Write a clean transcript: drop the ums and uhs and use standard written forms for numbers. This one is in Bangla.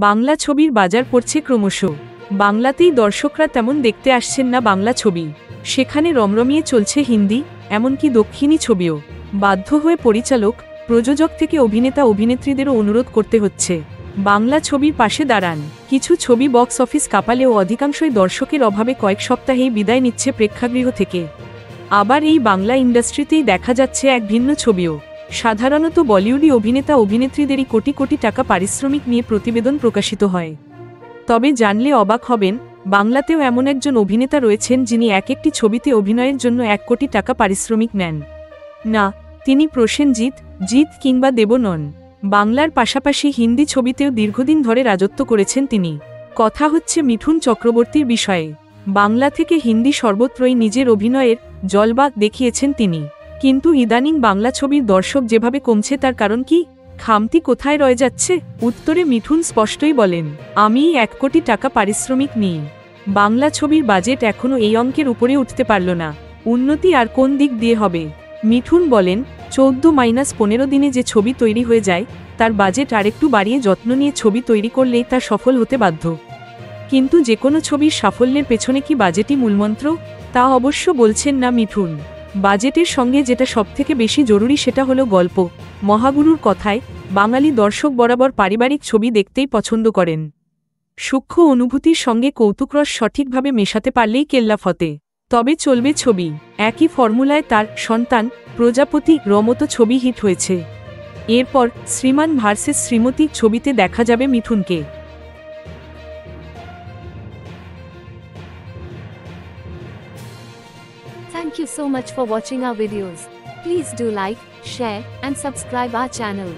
বাংলা ছবির বাজার পড়ছে ক্রমশ। বাংলাতেই দর্শকরা তেমন দেখতে আসছেন না বাংলা ছবি, সেখানে রমরমিয়ে চলছে হিন্দি, এমনকি দক্ষিণী ছবিও। বাধ্য হয়ে পরিচালক, প্রযোজক থেকে অভিনেতা অভিনেত্রীদেরও অনুরোধ করতে হচ্ছে বাংলা ছবির পাশে দাঁড়ান। কিছু ছবি বক্স অফিস কাঁপালেও অধিকাংশই দর্শকের অভাবে কয়েক সপ্তাহেই বিদায় নিচ্ছে প্রেক্ষাগৃহ থেকে। আবার এই বাংলা ইন্ডাস্ট্রিতেই দেখা যাচ্ছে এক ভিন্ন ছবিও। সাধারণত বলিউডি অভিনেতা অভিনেত্রীদেরই কোটি কোটি টাকা পারিশ্রমিক নিয়ে প্রতিবেদন প্রকাশিত হয়। তবে জানলে অবাক হবেন, বাংলাতেও এমন একজন অভিনেতা রয়েছেন যিনি এক একটি ছবিতে অভিনয়ের জন্য 1 কোটি টাকা পারিশ্রমিক নেন। না, তিনি প্রসেনজিৎ, জিৎ কিংবা দেব নন। বাংলার পাশাপাশি হিন্দি ছবিতেও দীর্ঘদিন ধরে রাজত্ব করেছেন তিনি। কথা হচ্ছে মিঠুন চক্রবর্তীর বিষয়ে। বাংলা থেকে হিন্দি সর্বত্রই নিজের অভিনয়ের জলবা দেখিয়েছেন তিনি। কিন্তু ইদানিং বাংলা ছবির দর্শক যেভাবে কমছে তার কারণ কি? খামতি কোথায় রয়ে যাচ্ছে? উত্তরে মিঠুন স্পষ্টই বলেন, আমি 1 কোটি টাকা পারিশ্রমিক নিই। বাংলা ছবির বাজেট এখনও এই অঙ্কের উপরে উঠতে পারল না। উন্নতি আর কোন দিক দিয়ে হবে? মিঠুন বলেন, 14-15 দিনে যে ছবি তৈরি হয়ে যায় তার বাজেট আরেকটু বাড়িয়ে যত্ন নিয়ে ছবি তৈরি করলেই তা সফল হতে বাধ্য। কিন্তু যে কোনো ছবির সাফল্যের পেছনে কি বাজেটই মূলমন্ত্র? তা অবশ্য বলছেন না মিঠুন। বাজেটের সঙ্গে যেটা সবথেকে বেশি জরুরি সেটা হলো গল্প। মহাগুরুর কথায়, বাঙালি দর্শক বরাবর পারিবারিক ছবি দেখতেই পছন্দ করেন। সূক্ষ্ম অনুভূতির সঙ্গে কৌতুকরস সঠিকভাবে মেশাতে পারলেই কেল্লা ফতে। তবে চলবে ছবি। একই ফর্মুলায় তার সন্তান, প্রজাপতি, রমতো ছবি হিট হয়েছে। এরপর শ্রীমান ভার্সেস শ্রীমতী ছবিতে দেখা যাবে মিঠুনকে। Thank you so much for watching our videos. Please do like, share, and subscribe our channel.